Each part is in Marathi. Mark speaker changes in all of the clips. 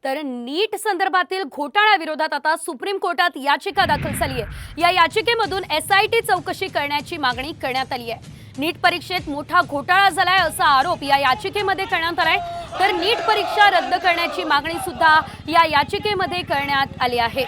Speaker 1: तर नीट संदर्भातील घोटाळ्याविरोधात आता सुप्रीम कोर्टात याचिका दाखल झाली आहे। या याचिकेमधून एसआयटी चौकशी करण्याची मागणी करण्यात आली आहे। नीट परीक्षेत मोठा घोटाळा झालाय असा आरोप या याचिकेमध्ये करण्यात आलाय। तर नीट परीक्षा रद्द करण्याची मागणी सुद्धा या याचिकेमध्ये करण्यात आली आहे।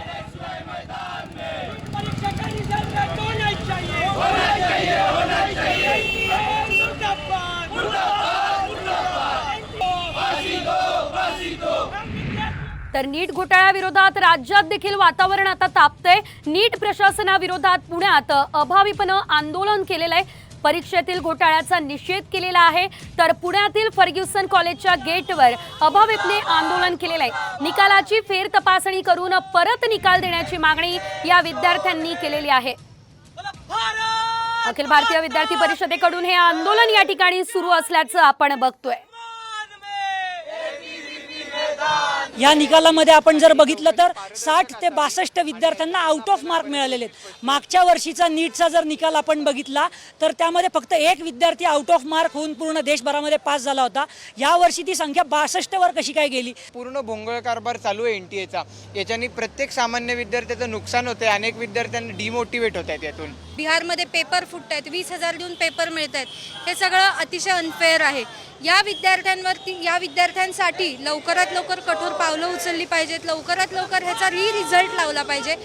Speaker 1: तर नीट घोटाळ्याविरोधात राज्यात देखील वातावरण आता तापतंय। नीट प्रशासनाविरोधात पुण्यात अभाविपणे आंदोलन केलेलं आहे। परीक्षेतील घोटाळ्याचा निषेध केलेला आहे। तर पुण्यातील फर्ग्युसन कॉलेजच्या गेटवर अभाविपने आंदोलन केलेलं आहे। निकालाची फेर तपासणी करून परत निकाल देण्याची मागणी या विद्यार्थ्यांनी केलेली आहे। अखिल भारतीय विद्यार्थी परिषदेकडून हे आंदोलन या ठिकाणी सुरू असल्याचं आपण बघतोय।
Speaker 2: या निकालामध्ये आपण जर बघितलं तर 60 ते 62 विद्यार्थ्यांना आउट ऑफ मार्क मिळालेले आहेत। मागच्या वर्षीचा नीटचा जर निकाल आपण बघितला तर त्यामध्ये फक्त एक विद्यार्थी आउट ऑफ मार्क होऊन पूर्ण देशभरामध्ये पास झाला होता। या वर्षी ती संख्या 62 वर कशी काय गेली?
Speaker 3: पूर्ण भोंगळ कारभार चालू आहे एनटीएचा। याच्यानी प्रत्येक सामान्य विद्यार्थ्याचं नुकसान होते, अनेक विद्यार्थ्यांना डिमोटिवेट होत आहेत यातून।
Speaker 4: बिहारमध्ये पेपर फुटतायत, 20,000 देऊन पेपर मिळतात, हे सगळं अतिशय अनफेअर आहे। या विद्यार्थ्यांसाठी लवकरात लवकर कठोर पावलं उचलली पाहिजेत, लवकरात लवकर ह्याचा रिझल्ट लावला पाहिजे।